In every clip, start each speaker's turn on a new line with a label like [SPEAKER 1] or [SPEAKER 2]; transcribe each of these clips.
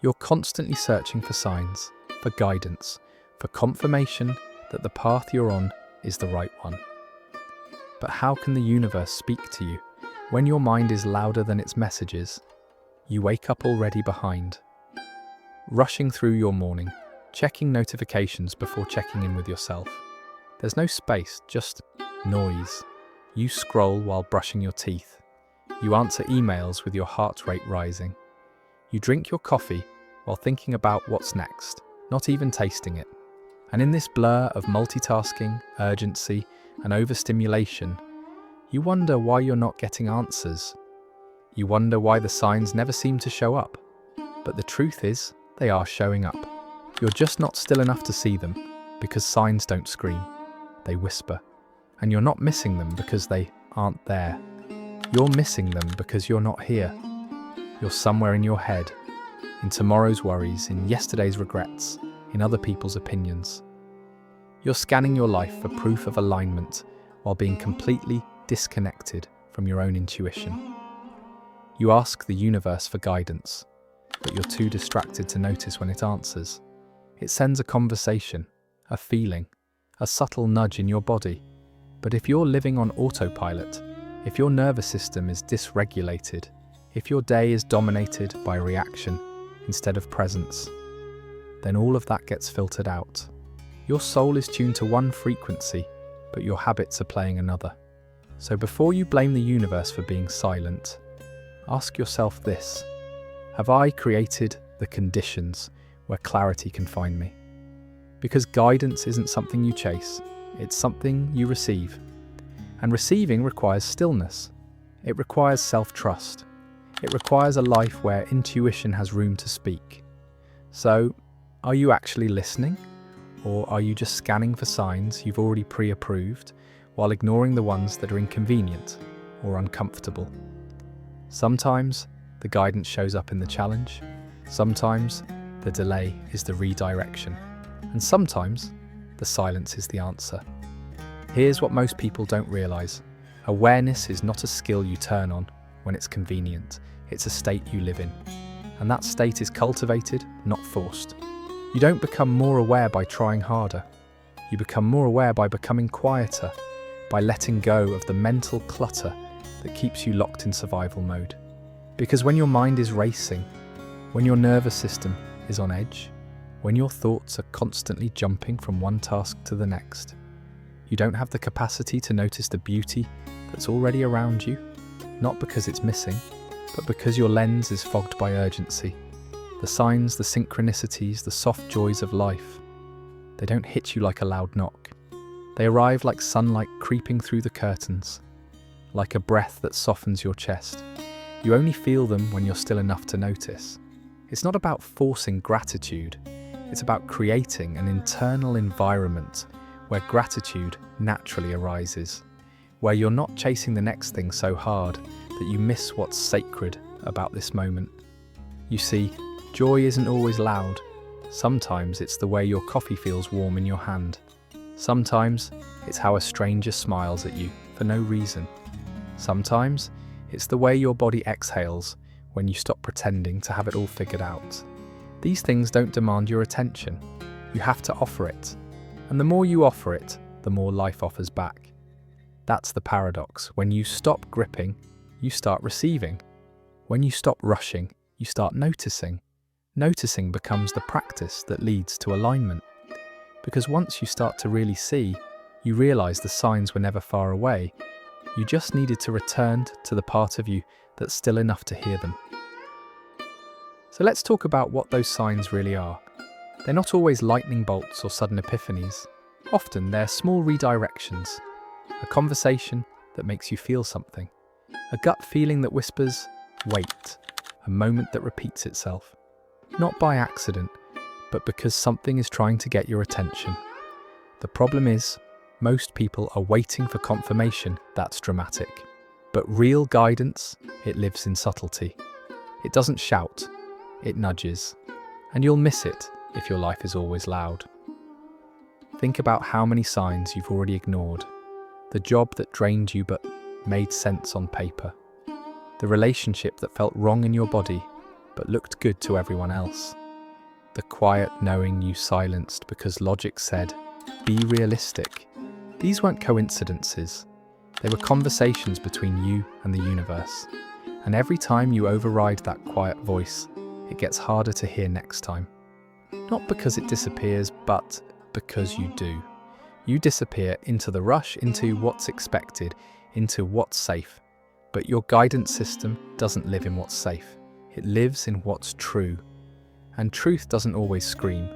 [SPEAKER 1] You're constantly searching for signs, for guidance, for confirmation that the path you're on is the right one. But how can the universe speak to you when your mind is louder than its messages? You wake up already behind, rushing through your morning, checking notifications before checking in with yourself. There's no space, just noise. You scroll while brushing your teeth. You answer emails with your heart rate rising. You drink your coffee while thinking about what's next, not even tasting it. And in this blur of multitasking, urgency, and overstimulation, you wonder why you're not getting answers. You wonder why the signs never seem to show up. But the truth is, they are showing up. You're just not still enough to see them, because signs don't scream, they whisper. And you're not missing them because they aren't there. You're missing them because you're not here. You're somewhere in your head, in tomorrow's worries, in yesterday's regrets, in other people's opinions. You're scanning your life for proof of alignment while being completely disconnected from your own intuition. You ask the universe for guidance, but you're too distracted to notice when it answers. It sends a conversation, a feeling, a subtle nudge in your body. But if you're living on autopilot, if your nervous system is dysregulated, if your day is dominated by reaction instead of presence, then all of that gets filtered out. Your soul is tuned to one frequency, but your habits are playing another. So before you blame the universe for being silent, ask yourself this: have I created the conditions where clarity can find me? Because guidance isn't something you chase, it's something you receive. And receiving requires stillness. It requires self-trust. It requires a life where intuition has room to speak. So, are you actually listening? Or are you just scanning for signs you've already pre-approved while ignoring the ones that are inconvenient or uncomfortable? Sometimes the guidance shows up in the challenge. Sometimes the delay is the redirection. And sometimes the silence is the answer. Here's what most people don't realize. Awareness is not a skill you turn on when it's convenient. It's a state you live in. And that state is cultivated, not forced. You don't become more aware by trying harder. You become more aware by becoming quieter, by letting go of the mental clutter that keeps you locked in survival mode. Because when your mind is racing, when your nervous system is on edge, when your thoughts are constantly jumping from one task to the next, you don't have the capacity to notice the beauty that's already around you, not because it's missing, but because your lens is fogged by urgency. The signs, the synchronicities, the soft joys of life, they don't hit you like a loud knock. They arrive like sunlight creeping through the curtains, like a breath that softens your chest. You only feel them when you're still enough to notice. It's not about forcing gratitude. It's about creating an internal environment where gratitude naturally arises, where you're not chasing the next thing so hard that you miss what's sacred about this moment. You see, joy isn't always loud. Sometimes it's the way your coffee feels warm in your hand. Sometimes it's how a stranger smiles at you for no reason. Sometimes it's the way your body exhales when you stop pretending to have it all figured out. These things don't demand your attention. You have to offer it. And the more you offer it, the more life offers back. That's the paradox. When you stop gripping, you start receiving. When you stop rushing, you start noticing. Noticing becomes the practice that leads to alignment. Because once you start to really see, you realize the signs were never far away. You just needed to return to the part of you that's still enough to hear them. So let's talk about what those signs really are. They're not always lightning bolts or sudden epiphanies. Often they're small redirections, a conversation that makes you feel something, a gut feeling that whispers, wait, a moment that repeats itself. Not by accident, but because something is trying to get your attention. The problem is, most people are waiting for confirmation that's dramatic. But real guidance, it lives in subtlety. It doesn't shout, it nudges. And you'll miss it if your life is always loud. Think about how many signs you've already ignored. The job that drained you but made sense on paper. The relationship that felt wrong in your body, but looked good to everyone else. The quiet knowing you silenced because logic said, "Be realistic." These weren't coincidences. They were conversations between you and the universe. And every time you override that quiet voice, it gets harder to hear next time. Not because it disappears, but because you do. You disappear into the rush, into what's expected, into what's safe. But your guidance system doesn't live in what's safe. It lives in what's true. And truth doesn't always scream.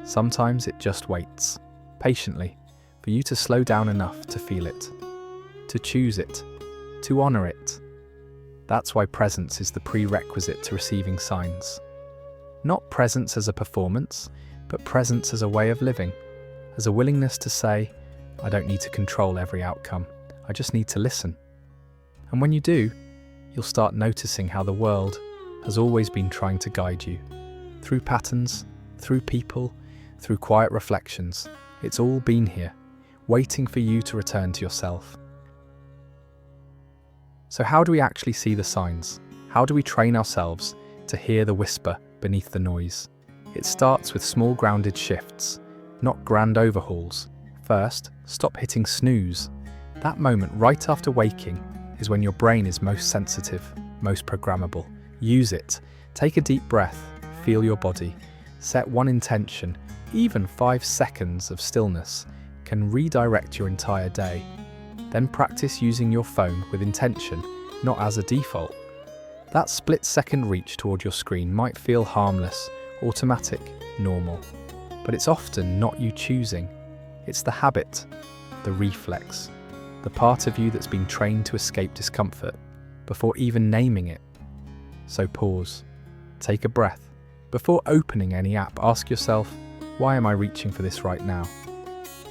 [SPEAKER 1] Sometimes it just waits, patiently, for you to slow down enough to feel it, to choose it, to honor it. That's why presence is the prerequisite to receiving signs. Not presence as a performance, but presence as a way of living, as a willingness to say, I don't need to control every outcome, I just need to listen. And when you do, you'll start noticing how the world has always been trying to guide you. Through patterns, through people, through quiet reflections, it's all been here, waiting for you to return to yourself. So how do we actually see the signs? How do we train ourselves to hear the whisper beneath the noise? It starts with small grounded shifts, not grand overhauls. First, stop hitting snooze. That moment right after waking is when your brain is most sensitive, most programmable. Use it. Take a deep breath, feel your body. Set one intention. Even 5 seconds of stillness can redirect your entire day. Then practice using your phone with intention, not as a default. That split-second reach toward your screen might feel harmless, automatic, normal. But it's often not you choosing. It's the habit, the reflex, the part of you that's been trained to escape discomfort before even naming it. So pause, take a breath. Before opening any app, ask yourself, why am I reaching for this right now?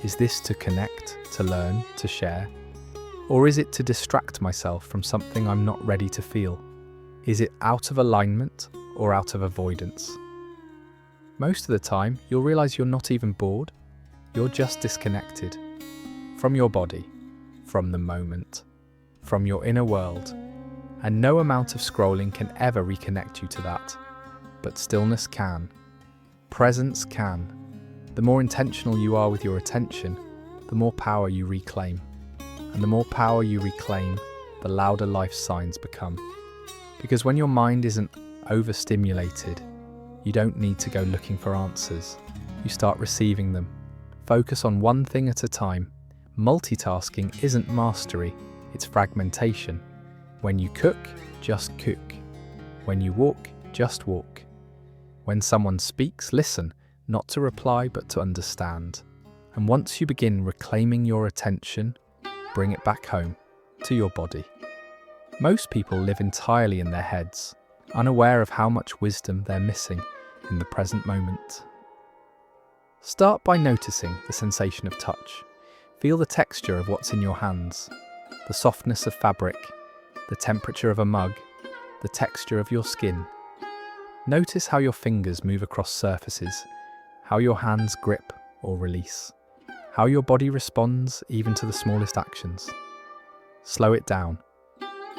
[SPEAKER 1] Is this to connect, to learn, to share? Or is it to distract myself from something I'm not ready to feel? Is it out of alignment or out of avoidance? Most of the time, you'll realize you're not even bored. You're just disconnected from your body, from the moment, from your inner world. And no amount of scrolling can ever reconnect you to that. But stillness can. Presence can. The more intentional you are with your attention, the more power you reclaim. And the more power you reclaim, the louder life's signs become. Because when your mind isn't overstimulated, you don't need to go looking for answers. You start receiving them. Focus on one thing at a time. Multitasking isn't mastery, it's fragmentation. When you cook, just cook. When you walk, just walk. When someone speaks, listen, not to reply but to understand. And once you begin reclaiming your attention, bring it back home, to your body. Most people live entirely in their heads, unaware of how much wisdom they're missing in the present moment. Start by noticing the sensation of touch. Feel the texture of what's in your hands, the softness of fabric, the temperature of a mug, the texture of your skin. Notice how your fingers move across surfaces, how your hands grip or release, how your body responds even to the smallest actions. Slow it down.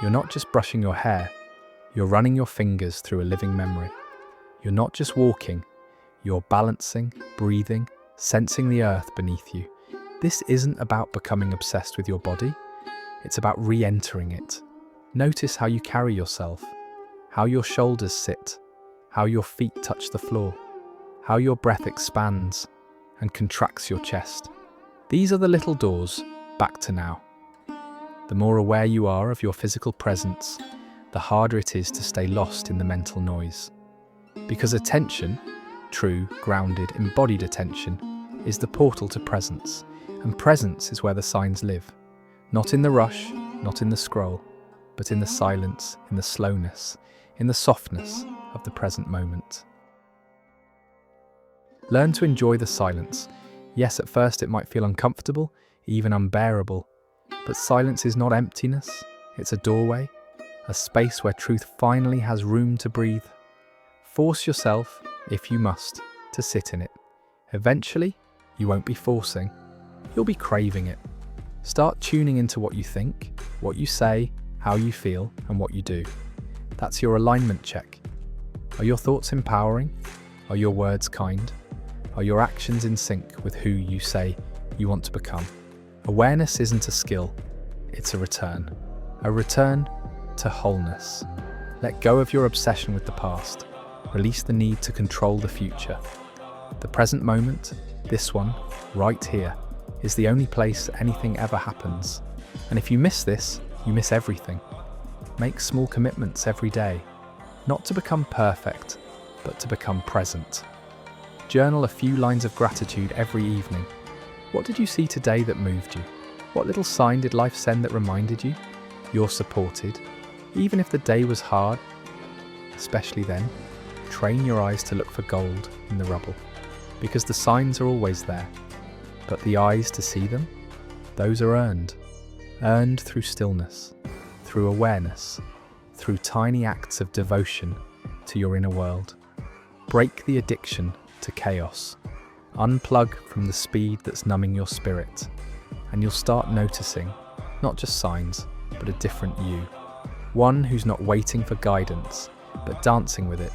[SPEAKER 1] You're not just brushing your hair, you're running your fingers through a living memory. You're not just walking, you're balancing, breathing, sensing the earth beneath you. This isn't about becoming obsessed with your body, it's about re-entering it. Notice how you carry yourself, how your shoulders sit, how your feet touch the floor, how your breath expands and contracts your chest. These are the little doors back to now. The more aware you are of your physical presence, the harder it is to stay lost in the mental noise. Because attention, true, grounded, embodied attention, is the portal to presence, and presence is where the signs live. Not in the rush, not in the scroll, but in the silence, in the slowness, in the softness of the present moment. Learn to enjoy the silence. Yes, at first it might feel uncomfortable, even unbearable, but silence is not emptiness, it's a doorway, a space where truth finally has room to breathe. Force yourself, if you must, to sit in it. Eventually, you won't be forcing, you'll be craving it. Start tuning into what you think, what you say, how you feel, and what you do. That's your alignment check. Are your thoughts empowering? Are your words kind? Are your actions in sync with who you say you want to become? Awareness isn't a skill, it's a return to wholeness. Let go of your obsession with the past. Release the need to control the future. The present moment, this one, right here, is the only place anything ever happens. And if you miss this, you miss everything. Make small commitments every day, not to become perfect, but to become present. Journal a few lines of gratitude every evening. What did you see today that moved you? What little sign did life send that reminded you you're supported? Even if the day was hard, especially then, train your eyes to look for gold in the rubble, because the signs are always there, but the eyes to see them, those are earned through stillness, through awareness, through tiny acts of devotion to your inner world. Break the addiction to chaos, unplug from the speed that's numbing your spirit, and you'll start noticing not just signs, but a different you. One who's not waiting for guidance, but dancing with it